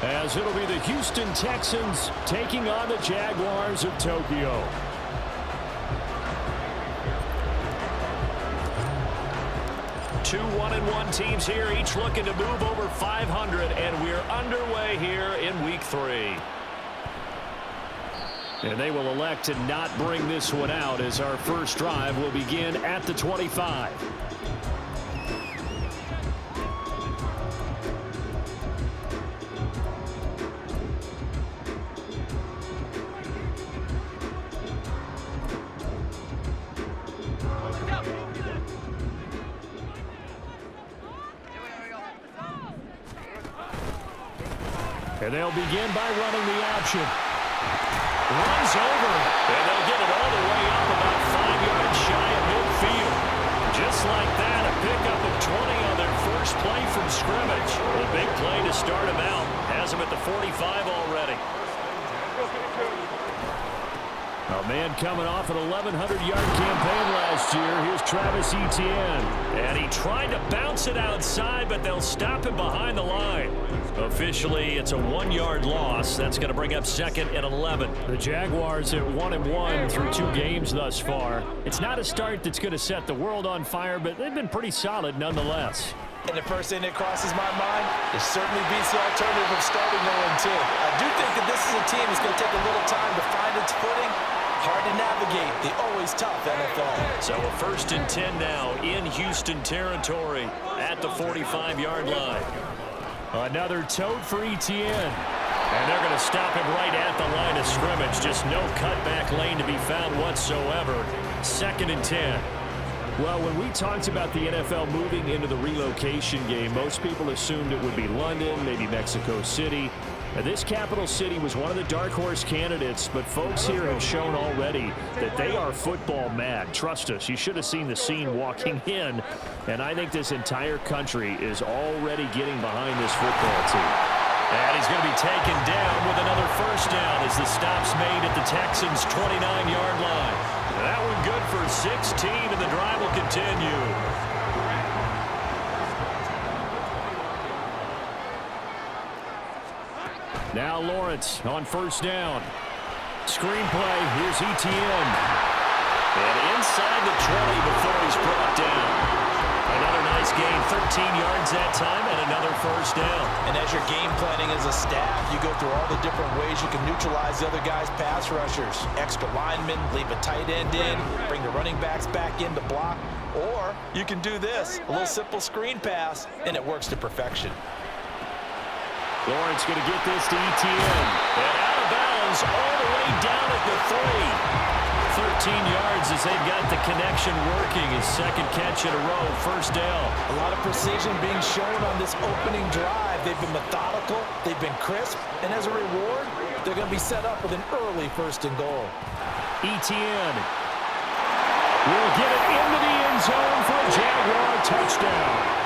as it'll be the Houston Texans taking on the Jaguars of Tokyo. Two 1-1 teams here, each looking to move over 500, and we're underway here in Week 3. And they will elect to not bring this one out as our first drive will begin at the 25. And they'll begin by running the option. Runs over, and they'll get it all the way up about 5 yards shy of midfield. Just like that, a pickup of 20 on their first play from scrimmage. A big play to start them out. Has them at the 45 already. A man coming off an 1,100-yard campaign last year. Here's Travis Etienne. And he tried to bounce it outside, but they'll stop him behind the line. Officially, it's a 1-yard loss. That's going to bring up 2nd and 11. The Jaguars at 1-1 through 2 games thus far. It's not a start that's going to set the world on fire, but they've been pretty solid nonetheless. And the first thing that crosses my mind, it certainly beats the alternative of starting 0-2. I do think that this is a team that's going to take a little time to find its footing. Hard to navigate the always tough NFL. So a 1st and 10 now in Houston territory at the 45-yard line. Another tote for Etienne. And they're going to stop him right at the line of scrimmage. Just no cutback lane to be found whatsoever. 2nd and 10. Well, when we talked about the NFL moving into the relocation game, most people assumed it would be London, maybe Mexico City. Now, this capital city was one of the dark horse candidates, but folks here have shown already that they are football mad. Trust us, you should have seen the scene walking in, and I think this entire country is already getting behind this football team. And he's going to be taken down with another first down as the stop's made at the Texans' 29-yard line. That one good for 16, and the drive will continue. Now Lawrence on first down. Screenplay, here's Etienne. And inside the 20 before he's brought down. Another nice gain, 13 yards that time, and another first down. And as you're game planning as a staff, you go through all the different ways you can neutralize the other guy's pass rushers. Extra linemen, leave a tight end in, bring the running backs back in to block. Or you can do this, a little simple screen pass, and it works to perfection. Lawrence going to get this to Etienne. And out of bounds all the way down at the 3. 13 yards as they've got the connection working. His 2nd catch in a row, first down. A lot of precision being shown on this opening drive. They've been methodical, they've been crisp, and as a reward, they're going to be set up with an early 1st and goal. Etienne will get it into the end zone for a Jaguar touchdown.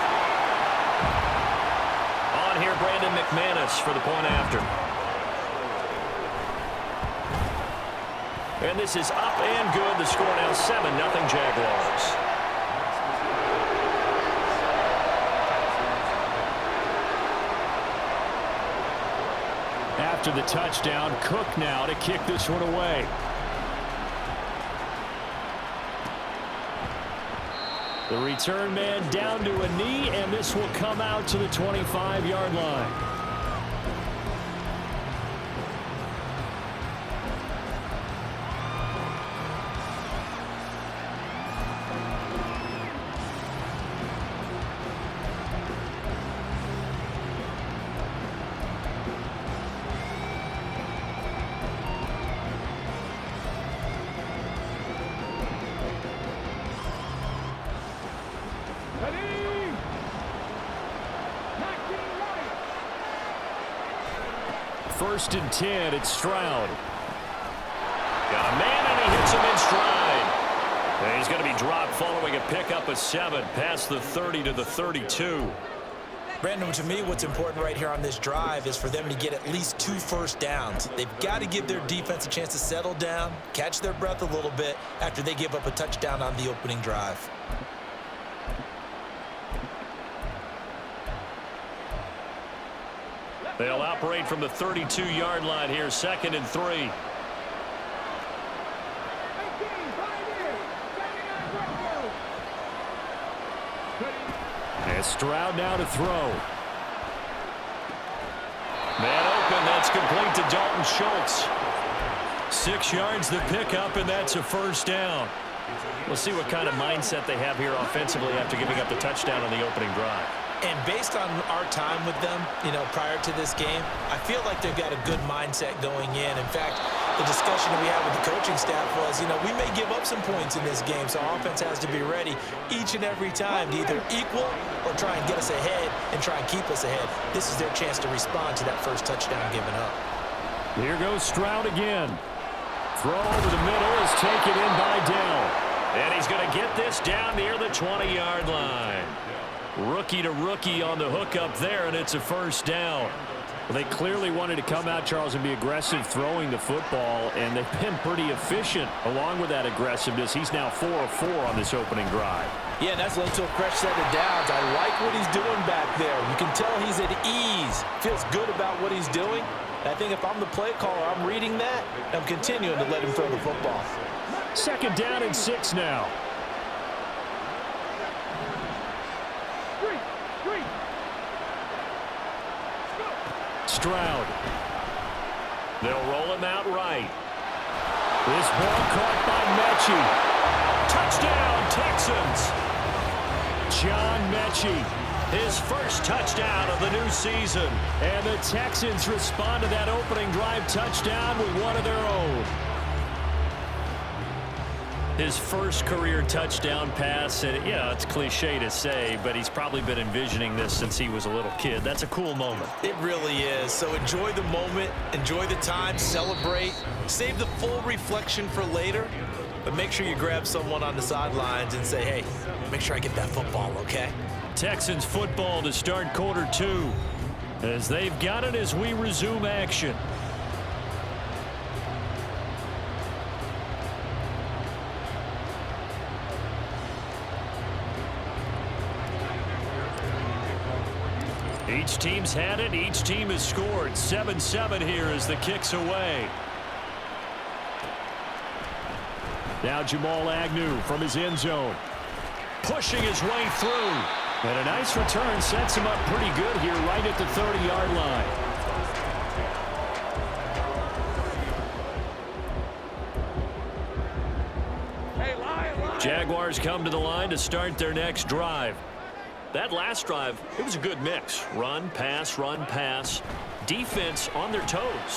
Here, Brandon McManus for the point after. And this is up and good. The score now 7-0 Jaguars. After the touchdown, Cook now to kick this one away. The return man down to a knee, and this will come out to the 25-yard line. First and 10, it's Stroud. Got a man, and he hits him in stride. And he's going to be dropped following a pickup of 7 past the 30 to the 32. Brandon, to me, what's important right here on this drive is for them to get at least 2 first downs. They've got to give their defense a chance to settle down, catch their breath a little bit after they give up a touchdown on the opening drive. They'll operate from the 32-yard line here, 2nd and 3. And Stroud now to throw. Man open, that's complete to Dalton Schultz. 6 yards the pickup, and that's a first down. We'll see what kind of mindset they have here offensively after giving up the touchdown on the opening drive. And based on our time with them, prior to this game, I feel like they've got a good mindset going in. In fact, the discussion that we had with the coaching staff was, we may give up some points in this game, so our offense has to be ready each and every time to either equal or try and get us ahead and try and keep us ahead. This is their chance to respond to that first touchdown given up. Here goes Stroud again. Throw over the middle is taken in by Dell. And he's going to get this down near the 20-yard line. Rookie to rookie on the hookup there, and it's a first down. Well, they clearly wanted to come out, Charles, and be aggressive throwing the football, and they've been pretty efficient along with that aggressiveness. He's now 4 of 4 on this opening drive. Yeah, that's led to a fresh set of downs. I like what he's doing back there. You can tell he's at ease. Feels good about what he's doing. I think if I'm the play caller, I'm reading that, and I'm continuing to let him throw the football. 2nd down and 6 now. Stroud. They'll roll him out right. This ball caught by Touchdown, Mechie. Texans. John Mechie, his first touchdown of the new season. And the Texans respond to that opening drive touchdown with one of their own. His first career touchdown pass, and it's cliche to say, but he's probably been envisioning this since he was a little kid. That's a cool moment. It really is. So enjoy the moment, enjoy the time, celebrate, save the full reflection for later, but make sure you grab someone on the sidelines and say, hey, make sure I get that football, okay? Texans football to start quarter 2, as they've got it as we resume action. Each team's had it. Each team has scored. 7-7 here as the kick's away. Now Jamal Agnew from his end zone. Pushing his way through. And a nice return sets him up pretty good here right at the 30-yard line. Jaguars come to the line to start their next drive. That last drive, it was a good mix. Run, pass, defense on their toes.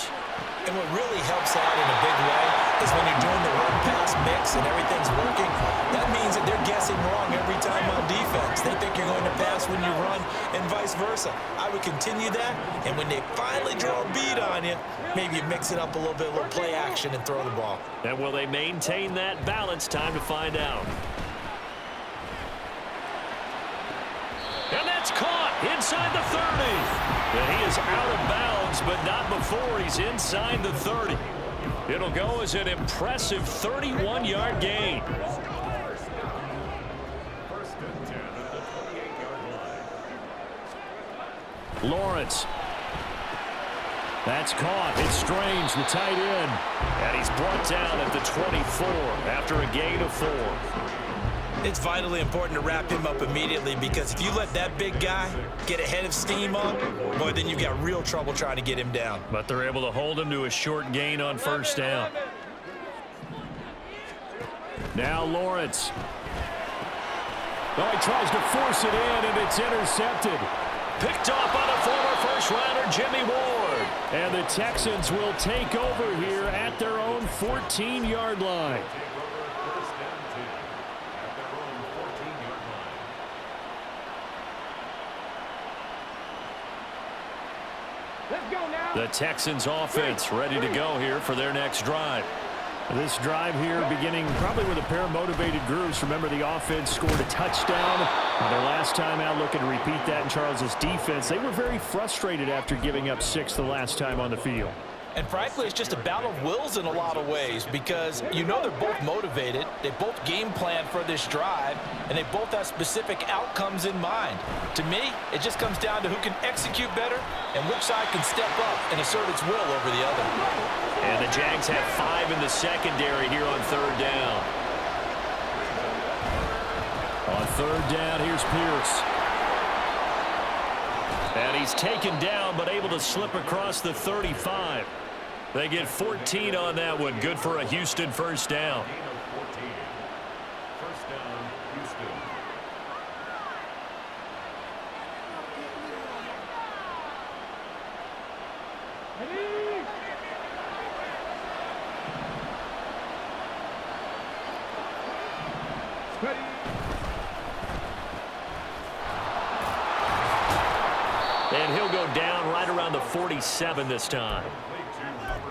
And what really helps out in a big way is when you're doing the run-pass mix and everything's working, that means that they're guessing wrong every time on defense. They think you're going to pass when you run and vice versa. I would continue that, and when they finally draw a beat on you, maybe you mix it up a little bit, a little play action, and throw the ball. And will they maintain that balance? Time to find out. And that's caught inside the 30. And he is out of bounds, but not before he's inside the 30. It'll go as an impressive 31-yard gain. Lawrence. That's caught. It's Strange, the tight end. And he's brought down at the 24 after a gain of 4. It's vitally important to wrap him up immediately, because if you let that big guy get ahead of steam on, boy, then you've got real trouble trying to get him down. But they're able to hold him to a short gain on first down. Now Lawrence. Oh, he tries to force it in, and it's intercepted. Picked off by the former first-rounder Jimmy Ward. And the Texans will take over here at their own 14-yard line. The Texans offense ready to go here for their next drive. This drive here beginning probably with a pair of motivated groups. Remember, the offense scored a touchdown their last time out, looking to repeat that in Charles's defense. They were very frustrated after giving up 6 the last time on the field. And frankly, it's just a battle of wills in a lot of ways because you know they're both motivated, they both game plan for this drive, and they both have specific outcomes in mind. To me, it just comes down to who can execute better and which side can step up and assert its will over the other. And the Jags have 5 in the secondary here on 3rd down. On 3rd down, here's Pierce. And he's taken down but able to slip across the 35. They get 14 on that one. Good for a Houston first down. And he'll go down right around the 47 this time.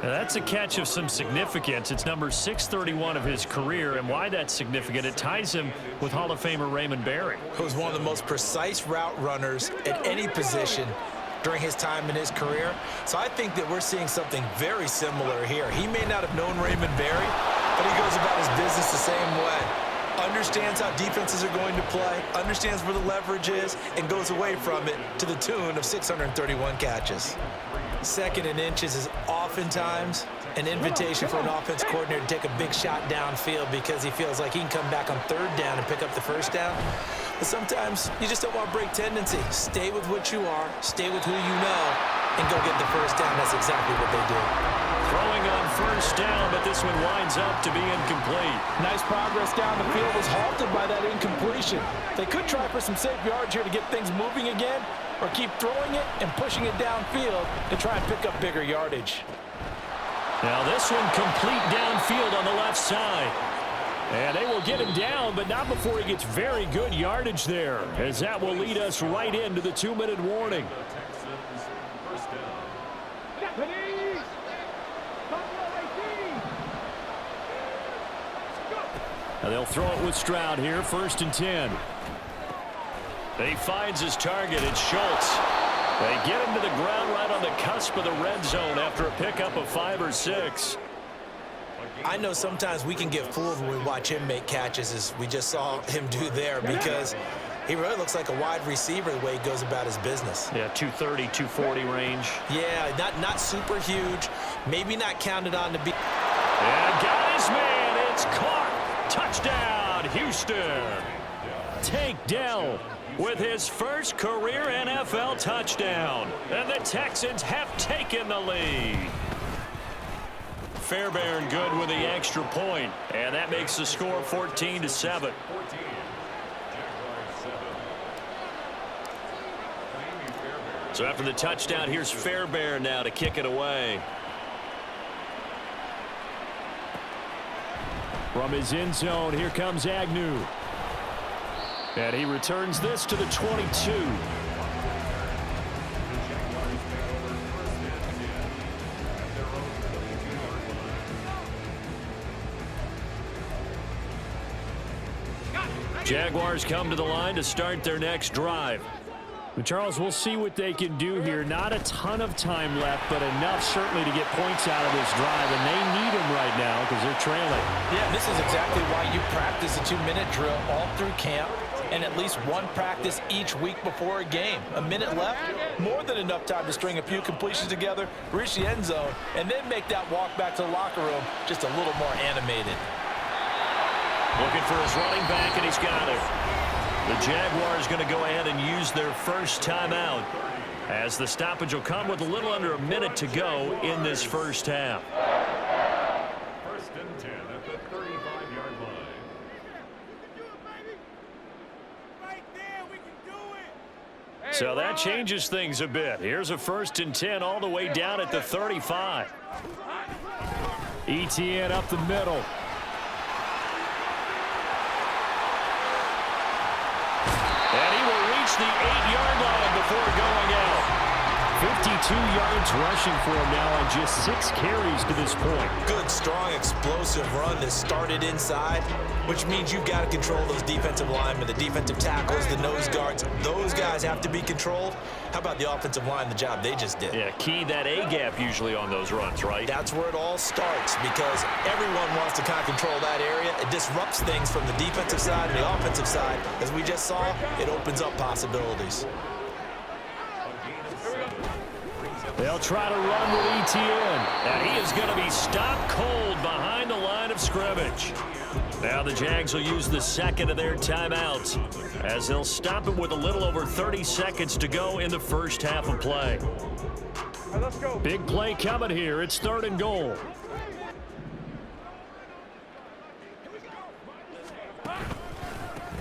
Now that's a catch of some significance. It's number 631 of his career, and why that's significant, it ties him with Hall of Famer Raymond Berry. He was one of the most precise route runners at any position during his time in his career. So I think that we're seeing something very similar here. He may not have known Raymond Berry, but he goes about his business the same way. Understands how defenses are going to play, understands where the leverage is, and goes away from it to the tune of 631 catches. Second and inches is oftentimes an invitation for an offense coordinator to take a big shot downfield because he feels like he can come back on 3rd down and pick up the 1st down. But sometimes you just don't want to break tendency. Stay with what you are, stay with who you know, and go get the 1st down. That's exactly what they did. Throwing on 1st down, but this one winds up to be incomplete. Nice progress down the field was halted by that incompletion. They could try for some safe yards here to get things moving again, or keep throwing it and pushing it downfield to try and pick up bigger yardage. Now this one complete downfield on the left side. And they will get him down, but not before he gets very good yardage there, as that will lead us right into the 2-minute warning. Now they'll throw it with Stroud here, 1st and 10. He finds his target. It's Schultz. They get him to the ground right on the cusp of the red zone after a pickup of 5 or 6. I know sometimes we can get fooled when we watch him make catches, as we just saw him do there, because he really looks like a wide receiver the way he goes about his business. Yeah, 230, 240 range. Yeah, not super huge, maybe not counted on to be. And guys, man, it's caught. Touchdown, Houston. Tank Dell with his first career NFL touchdown. And the Texans have taken the lead. Fairbairn good with the extra point, and that makes the score 14-7. So after the touchdown, here's Fairbairn now to kick it away. From his end zone, here comes Agnew. And he returns this to the 22. Jaguars come to the line to start their next drive. But Charles, we'll see what they can do here. Not a ton of time left, but enough certainly to get points out of this drive, and they need them right now because they're trailing. Yeah, this is exactly why you practice a 2-minute drill all through camp and at least one practice each week before a game. A minute left, more than enough time to string a few completions together, reach the end zone, and then make that walk back to the locker room just a little more animated. Looking for his running back, and he's got it. The Jaguars going to go ahead and use their first timeout, as the stoppage will come with a little under a minute to go in this first half. 1st and 10 at the 35-yard line. So that changes things a bit. Here's a 1st and 10 all the way down at the 35. ETN up the middle. And he will reach the 8-yard line before going out. 52 yards rushing for him now on just 6 carries to this point. Good, strong, explosive run that started inside, which means you've got to control those defensive linemen, the defensive tackles, the nose guards. Those guys have to be controlled. How about the offensive line, the job they just did? Yeah, key that A-gap usually on those runs, right? That's where it all starts because everyone wants to kind of control that area. It disrupts things from the defensive side and the offensive side. As we just saw, it opens up possibilities. They'll try to run with ETN. And he is going to be stopped cold behind the line of scrimmage. Now the Jags will use the second of their timeouts as they'll stop it with a little over 30 seconds to go in the first half of play. Let's go. Big play coming here. It's 3rd and goal.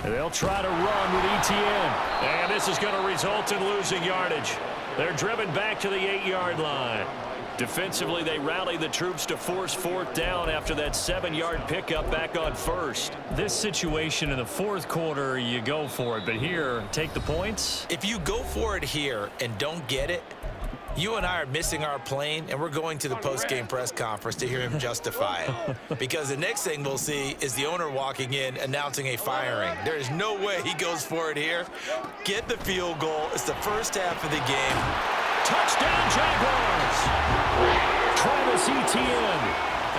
And they'll try to run with ETN. And this is going to result in losing yardage. They're driven back to the 8-yard line. Defensively, they rally the troops to force 4th down after that 7-yard pickup back on 1st. This situation in the 4th quarter, you go for it. But here, take the points. If you go for it here and don't get it, you and I are missing our plane, and we're going to the post-game press conference to hear him justify it. Because the next thing we'll see is the owner walking in announcing a firing. There is no way he goes for it here. Get the field goal. It's the first half of the game. Touchdown, Jaguars! Travis Etienne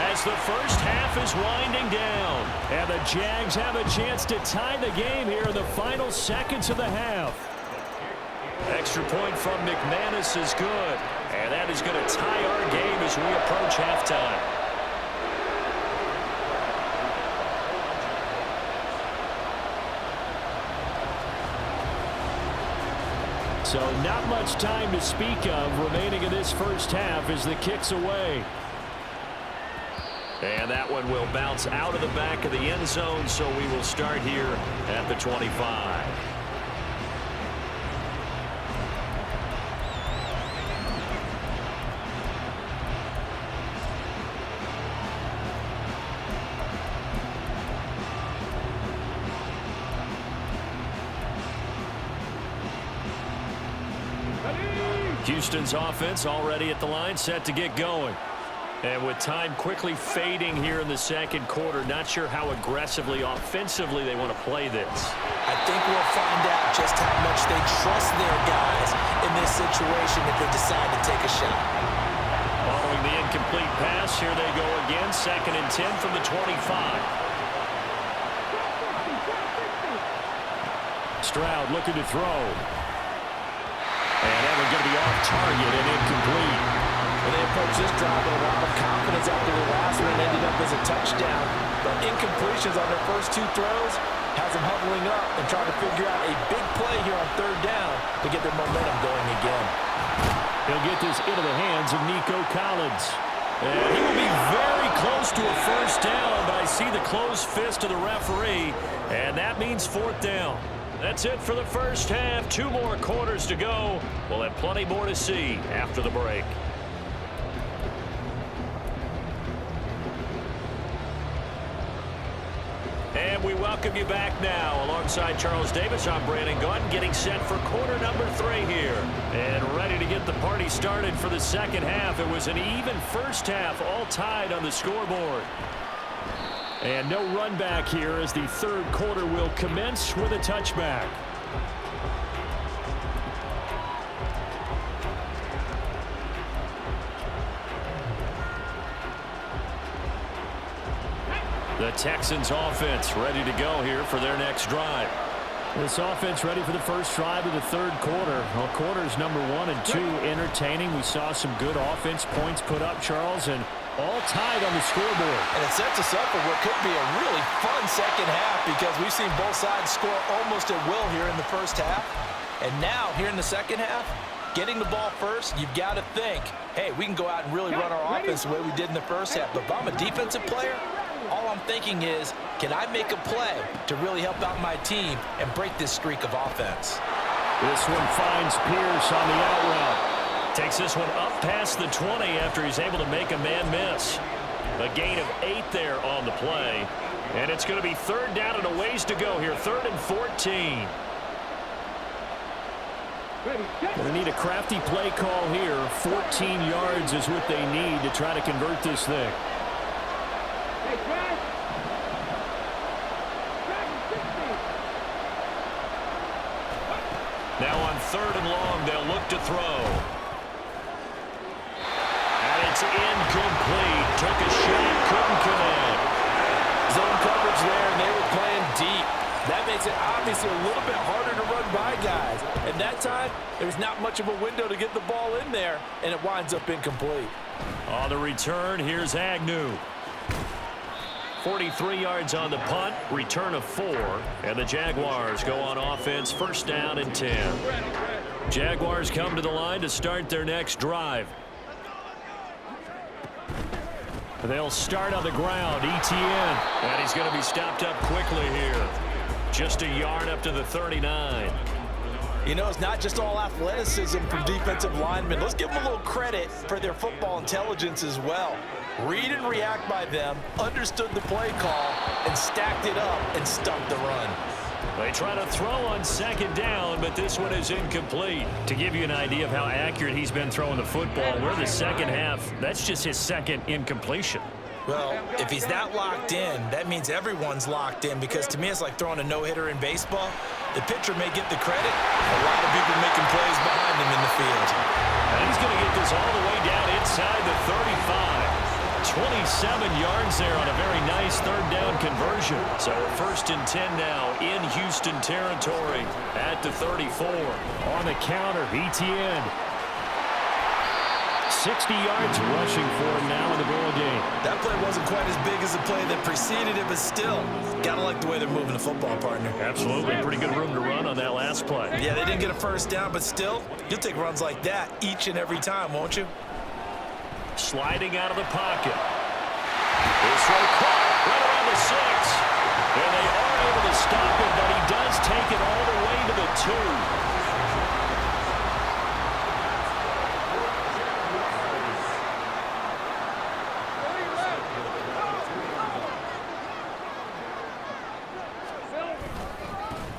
as the first half is winding down. And the Jags have a chance to tie the game here in the final seconds of the half. Extra point from McManus is good. And that is going to tie our game as we approach halftime. So not much time to speak of remaining in this first half as the kick's away. And that one will bounce out of the back of the end zone, so we will start here at the 25. Houston's offense already at the line, set to get going. And with time quickly fading here in the 2nd quarter, not sure how aggressively, offensively they want to play this. I think we'll find out just how much they trust their guys in this situation if they decide to take a shot. Following the incomplete pass, here they go again, 2nd and 10 from the 25. Stroud looking to throw. And that one's going to be off target and incomplete. Well, they approached this drive with a lot of confidence after the last one and ended up as a touchdown. But incompletions on their first 2 throws has them huddling up and trying to figure out a big play here on 3rd down to get their momentum going again. He'll get this into the hands of Nico Collins. And he will be very close to a first down, but I see the closed fist of the referee, and that means 4th down. That's it for the first half. 2 more quarters to go. We'll have plenty more to see after the break. And we welcome you back now. Alongside Charles Davis, I'm Brandon Gunn, getting set for quarter number 3 here. And ready to get the party started for the 2nd half. It was an even first half, all tied on the scoreboard. And no run back here as the 3rd quarter will commence with a touchback. The Texans offense ready to go here for their next drive. This offense ready for the first drive of the 3rd quarter. Well, quarters number 1 and 2 entertaining. We saw some good offense points put up, Charles, and all tied on the scoreboard. And it sets us up for what could be a really fun 2nd half because we've seen both sides score almost at will here in the first half. And now, here in the 2nd half, getting the ball first, you've got to think, hey, we can go out and really run our offense the way we did in the first half. But if I'm a defensive player, all I'm thinking is, can I make a play to really help out my team and break this streak of offense? This one finds Pierce on the out route. Takes this one up past the 20 after he's able to make a man miss. A gain of 8 there on the play. And it's going to be 3rd down and a ways to go here. 3rd and 14. They need a crafty play call here. 14 yards is what they need to try to convert this thing. Now on 3rd and long And they'll look to throw. And it's incomplete. Took a shot, couldn't connect. Zone coverage there, and they were playing deep. That makes it obviously a little bit harder to run by guys. And that time, there's not much of a window to get the ball in there, and it winds up incomplete. On the return, here's Agnew. 43 yards on the punt, return of 4, and the Jaguars go on offense, first down and 10. Jaguars come to the line to start their next drive. They'll start on the ground, Etienne. And he's going to be stopped up quickly here. Just a yard up to the 39. You know, it's not just all athleticism from defensive linemen. Let's give them a little credit for their football intelligence as well. Read and react by them, understood the play call, and stacked it up and stuck the run. They try to throw on second down, but this one is incomplete. To give you an idea of how accurate he's been throwing the football, we're the second half. That's just his second incompletion. Well, if he's that locked in, that means everyone's locked in, because to me it's like throwing a no-hitter in baseball. The pitcher may get the credit. A lot of people making plays behind him in the field. And he's going to get this all the way down inside the 35. 27 yards there on a very nice third down conversion. So first and 10 now in Houston territory at the 34. On the counter, Etienne. 60 yards rushing for him now in the ball game. That play wasn't quite as big as the play that preceded it, but still, gotta like the way they're moving the football, partner. Absolutely. Pretty good room to run on that last play. Yeah, they didn't get a first down, but still, you'll take runs like that each and every time, won't you? Sliding out of the pocket. This one caught right around the 6. And they are able to stop him, but he does take it all the way to the 2.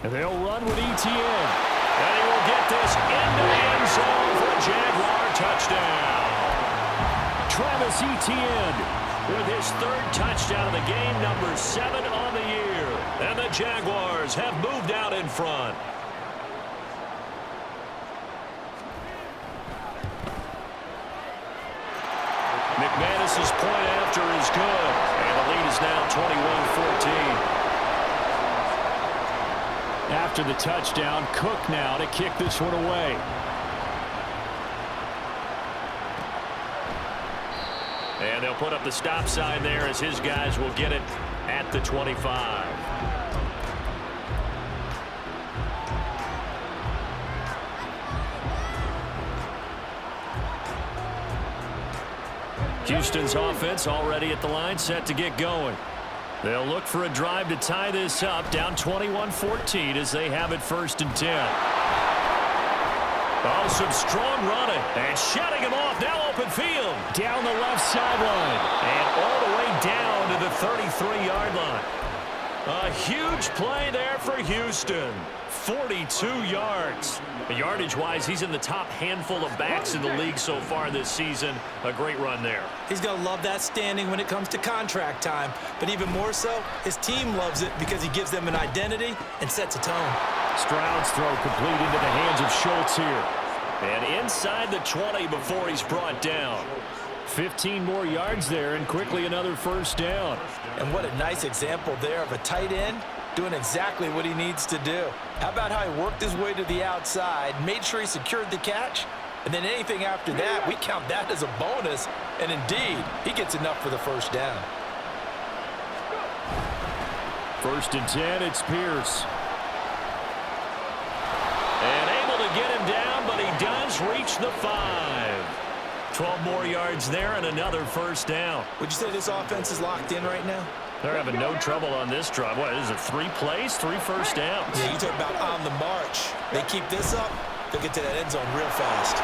And they'll run with Etienne. And he will get this into the end zone for a Jaguar touchdown. Travis Etienne with his third touchdown of the game, number 7 on the year. And the Jaguars have moved out in front. McManus's point after is good. And the lead is now 21-14. After the touchdown, Cook now to kick this one away. And they'll put up the stop sign there as his guys will get it at the 25. Houston's offense already at the line, set to get going. They'll look for a drive to tie this up, down 21-14 as they have it first and 10. Oh, some strong running. And shutting him off, now open field. Down the left sideline. And all the way down to the 33-yard line. A huge play there for Houston. 42 yards. Yardage-wise, he's in the top handful of backs in the league so far this season. A great run there. He's going to love that standing when it comes to contract time. But even more so, his team loves it because he gives them an identity and sets a tone. Stroud's throw complete into the hands of Schultz here. And inside the 20 before he's brought down. 15 more yards there and quickly another first down. And what a nice example there of a tight end doing exactly what he needs to do. How about how he worked his way to the outside, made sure he secured the catch, and then anything after that, we count that as a bonus. And indeed, he gets enough for the first down. First and 10, it's Pierce. And able to get him down, but he does reach the 5. 12 more yards there and another first down. Would you say this offense is locked in right now? They're having no trouble on this drive. What is it, 3 plays, 3 first downs? Yeah, you talk about on the march. They keep this up, they'll get to that end zone real fast.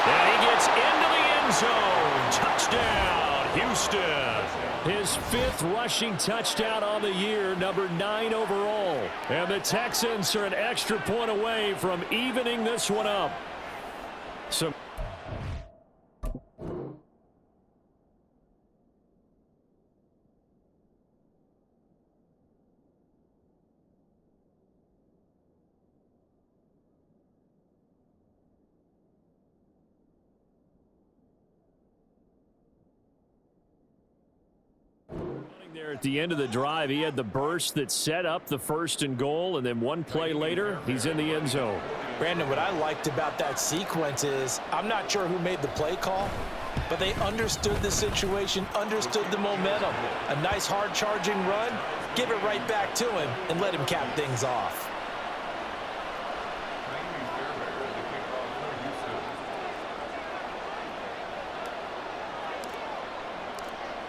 And he gets into the end zone. Touchdown, Houston. His 5th rushing touchdown on the year, number 9 overall. And the Texans are an extra point away from evening this one up. So There at the end of the drive, he had the burst that set up the 1st and goal, and then one play later, he's in the end zone. Brandon, what I liked about that sequence is I'm not sure who made the play call, but they understood the situation, understood the momentum. A nice hard-charging run, give it right back to him, and let him cap things off.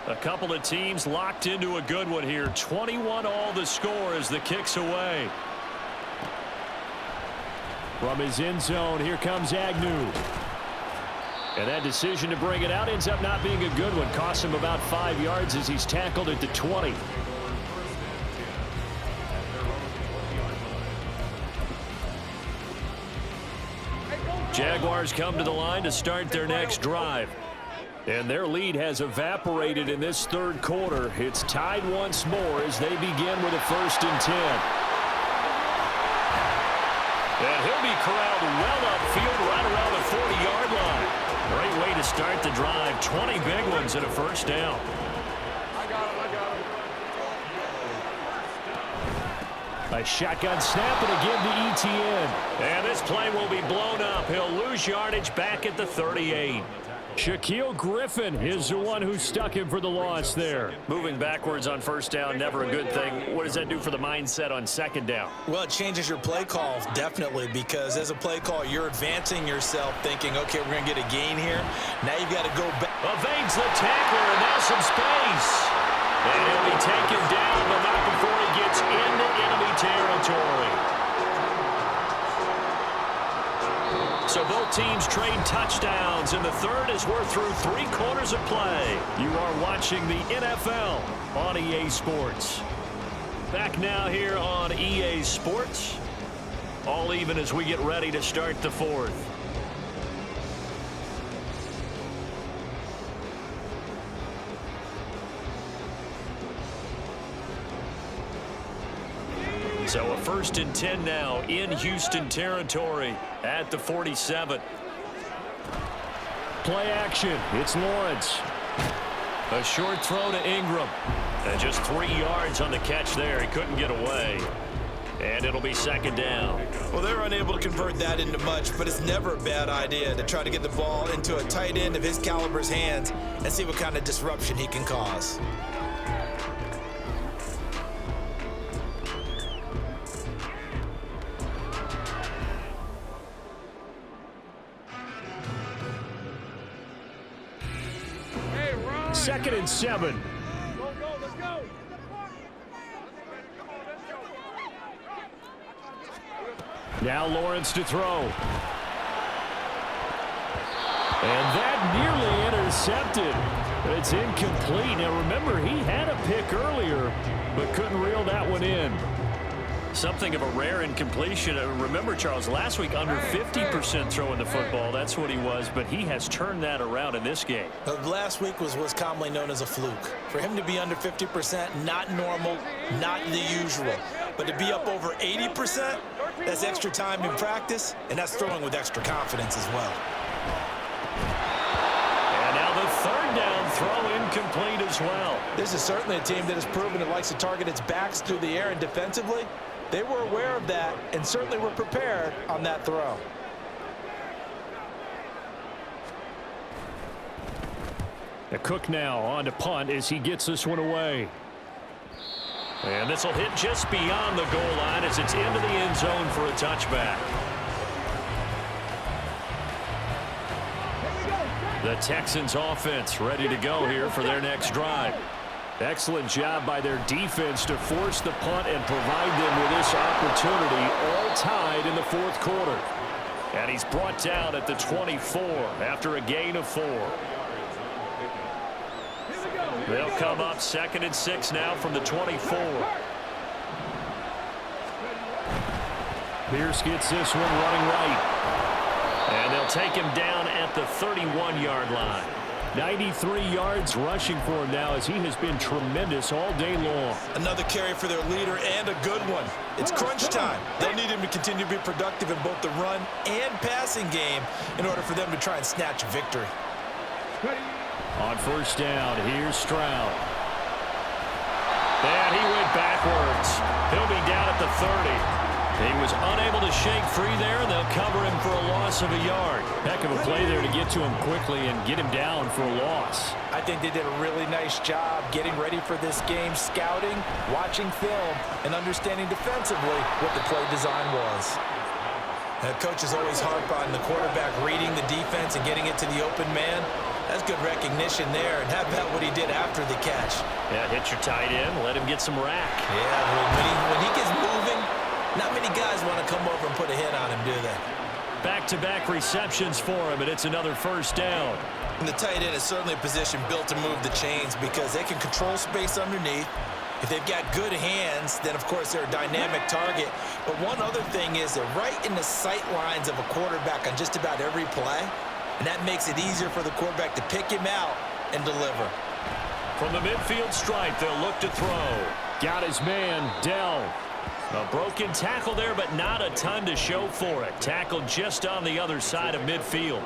A couple of teams locked into a good one here. 21 all the score as the kick's away. From his end zone, here comes Agnew. And that decision to bring it out ends up not being a good one. Costs him about 5 yards as he's tackled at the 20. Jaguars come to the line to start their next drive. And their lead has evaporated in this 3rd quarter. It's tied once more as they begin with a 1st and 10. And he'll be corralled well upfield right around the 40-yard line. Great way to start the drive. 20 big ones and a 1st down. A shotgun snap and a give to ETN. And this play will be blown up. He'll lose yardage back at the 38. Shaquille Griffin is the one who stuck him for the loss there. Moving backwards on 1st down, never a good thing. What does that do for the mindset on 2nd down? Well, it changes your play call, definitely, because as a play call, you're advancing yourself thinking, okay, we're going to get a gain here. Now you've got to go back. Evades the tackler, and now some space. And he'll be taken down, but not before he gets into enemy territory. So both teams trade touchdowns, and the 3rd as we're through 3 quarters of play. You are watching the NFL on EA Sports. Back now here on EA Sports. All even as we get ready to start the 4th. So a 1st and 10 now in Houston territory at the 47. Play action. It's Lawrence. A short throw to Ingram. And just 3 yards on the catch there. He couldn't get away. And it'll be 2nd down. Well, they're unable to convert that into much, but it's never a bad idea to try to get the ball into a tight end of his caliber's hands and see what kind of disruption he can cause. Second and 7. Let's go. Now Lawrence to throw. And that nearly intercepted. But it's incomplete. Now remember, he had a pick earlier, but couldn't reel that one in. Something of a rare incompletion. Remember, Charles, last week under 50% throwing the football. That's what he was, but he has turned that around in this game. Last week was what's commonly known as a fluke. For him to be under 50%, not normal, not the usual. But to be up over 80%, that's extra time in practice, and that's throwing with extra confidence as well. And now the 3rd down throw incomplete as well. This is certainly a team that has proven it likes to target its backs through the air, and defensively, they were aware of that and certainly were prepared on that throw. The Cook now on to punt as he gets this one away. And this will hit just beyond the goal line as it's into the end zone for a touchback. The Texans offense ready to go here for their next drive. Excellent job by their defense to force the punt and provide them with this opportunity, all tied in the 4th quarter. And he's brought down at the 24 after a gain of 4. They'll come up 2nd and 6 now from the 24. Pierce gets this one running right. And they'll take him down at the 31-yard line. 93 yards rushing for him now as he has been tremendous all day long. Another carry for their leader and a good one. It's crunch time. They'll need him to continue to be productive in both the run and passing game in order for them to try and snatch a victory. On 1st down, here's Stroud. And he went backwards. He'll be down at the 30. He was unable to shake free there, and they'll cover him for a loss of a yard. Heck of a play there to get to him quickly and get him down for a loss. I think they did a really nice job getting ready for this game, scouting, watching film, and understanding defensively what the play design was. Now, coaches always harp on the quarterback reading the defense and getting it to the open man. That's good recognition there. And how about what he did after the catch? Yeah, hit your tight end, let him get some rack. Yeah, when he gets moving, not many guys want to come over and put a hit on him, do they? Back-to-back receptions for him, and it's another first down. And the tight end is certainly a position built to move the chains because they can control space underneath. If they've got good hands, then, of course, they're a dynamic target. But one other thing is they're right in the sight lines of a quarterback on just about every play, and that makes it easier for the quarterback to pick him out and deliver. From the midfield stripe, they'll look to throw. Got his man, Dell. A broken tackle there, but not a ton to show for it. Tackled just on the other side of midfield.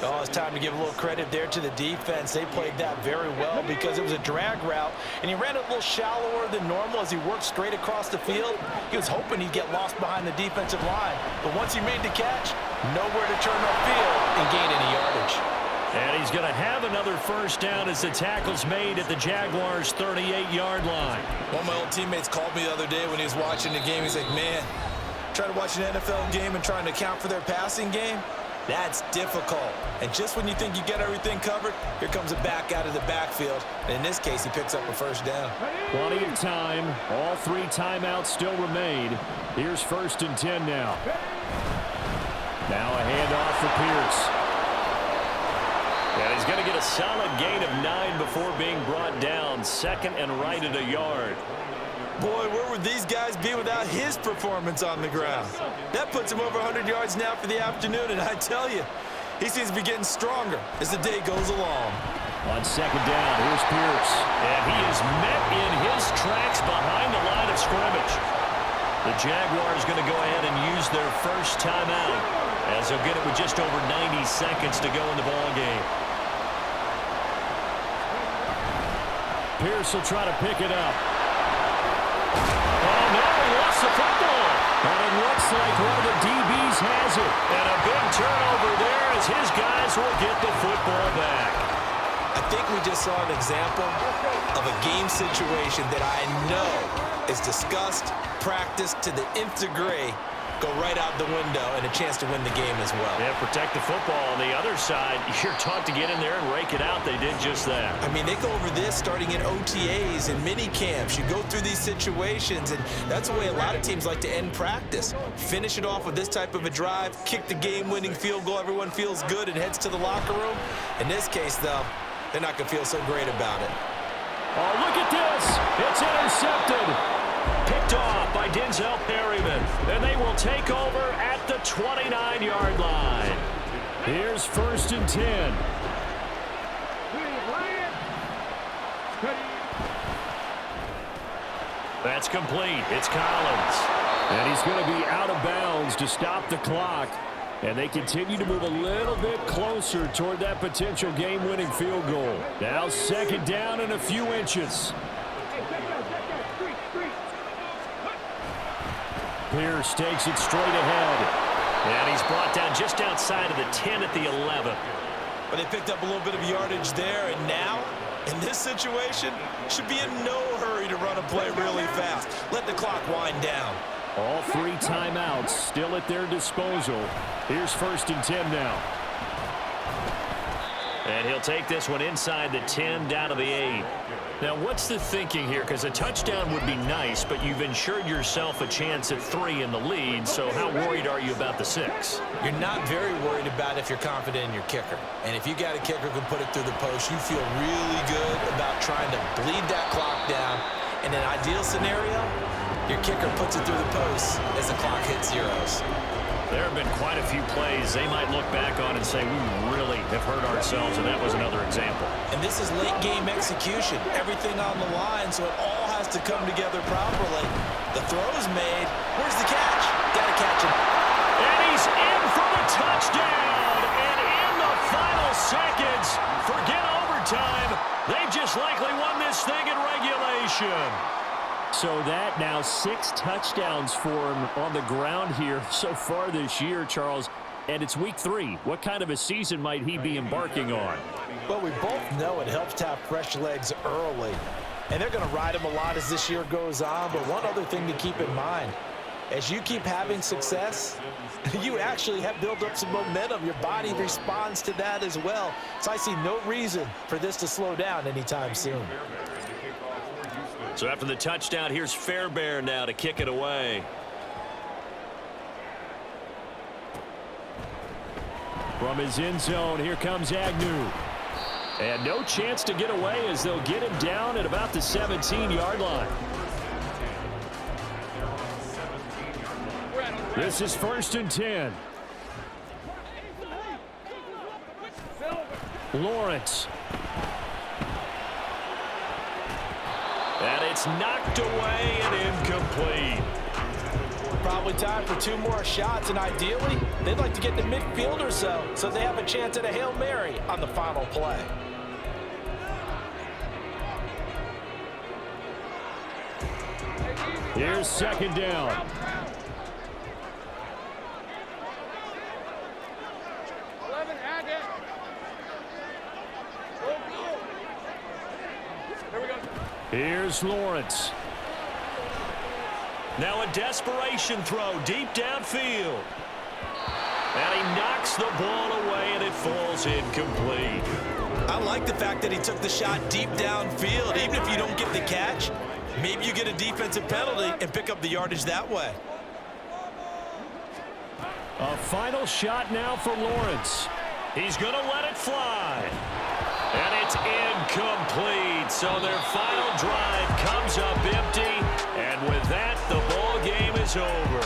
Oh, it's time to give a little credit there to the defense. They played that very well because it was a drag route, and he ran it a little shallower than normal as he worked straight across the field. He was hoping he'd get lost behind the defensive line, but once he made the catch, nowhere to turn upfield and gain any yardage. And he's going to have another first down as the tackle's made at the Jaguars' 38-yard line. One of my old teammates called me the other day when he was watching the game. He's like, man, trying to watch an NFL game and trying to account for their passing game? That's difficult. And just when you think you get everything covered, here comes a back out of the backfield. And in this case, he picks up a first down. Plenty of time. All three timeouts still remain. Here's 1st and 10 now. Now a handoff for Pierce. And he's going to get a solid gain of 9 before being brought down. 2nd and right at a yard. Boy, where would these guys be without his performance on the ground? That puts him over 100 yards now for the afternoon, and I tell you, he seems to be getting stronger as the day goes along. On 2nd down, here's Pierce. And he is met in his tracks behind the line of scrimmage. The Jaguars going to go ahead and use their first timeout as they'll get it with just over 90 seconds to go in the ballgame. Pierce will try to pick it up. Oh, no, he lost the football. And it looks like one of the DBs has it. And a big turnover there as his guys will get the football back. I think we just saw an example of a game situation that I know is discussed, practiced to the nth degree, go right out the window, and a chance to win the game as well. Yeah, protect the football. On the other side, you're taught to get in there and rake it out. They did just that. I mean, they go over this starting in OTAs and mini camps. You go through these situations, and that's the way a lot of teams like to end practice. Finish it off with this type of a drive, kick the game-winning field goal. Everyone feels good and heads to the locker room. In this case, though, they're not going to feel so great about it. Oh, look at this. It's intercepted. Picked off by Denzel Perryman. And they will take over at the 29-yard line. Here's 1st and 10. That's complete. It's Collins. And he's going to be out of bounds to stop the clock. And they continue to move a little bit closer toward that potential game-winning field goal. Now 2nd down and a few inches. Pierce takes it straight ahead. And he's brought down just outside of the 10 at the 11. But they picked up a little bit of yardage there, and now, in this situation, should be in no hurry to run a play really fast. Let the clock wind down. All three timeouts still at their disposal. Here's 1st and 10 now. And he'll take this one inside the 10 down to the 8. Now, what's the thinking here? Because a touchdown would be nice, but you've ensured yourself a chance at 3 in the lead, so how worried are you about the 6? You're not very worried about if you're confident in your kicker. And if you got a kicker who can put it through the post, you feel really good about trying to bleed that clock down. In an ideal scenario, your kicker puts it through the post as the clock hits zeros. There have been quite a few plays they might look back on and say, we really have hurt ourselves, and that was another example. And this is late-game execution. Everything on the line, so it all has to come together properly. The throw's made. Where's the catch? Got to catch him. And he's in for the touchdown. And in the final seconds, forget overtime. overtime. They've just likely won this thing in regulation. So that now 6 touchdowns for him on the ground here so far this year, Charles. And it's week 3. What kind of a season might he be embarking on? Well, we both know it helps to have fresh legs early. And they're going to ride him a lot as this year goes on. But one other thing to keep in mind, as you keep having success, you actually have built up some momentum. Your body responds to that as well. So I see no reason for this to slow down anytime soon. So after the touchdown, here's Fairbairn now to kick it away. From his end zone, here comes Agnew. And no chance to get away as they'll get him down at about the 17-yard line. This is 1st and 10. Lawrence. And it's knocked away and incomplete. Probably time for 2 more shots, and ideally, they'd like to get to midfield or so they have a chance at a Hail Mary on the final play. Here's 2nd down. Here's Lawrence. Now a desperation throw deep downfield. And he knocks the ball away, and it falls incomplete. I like the fact that he took the shot deep downfield. Even if you don't get the catch, maybe you get a defensive penalty and pick up the yardage that way. A final shot now for Lawrence. He's going to let it fly. And it's incomplete. So their final drive comes up empty. And with that, the ball game is over.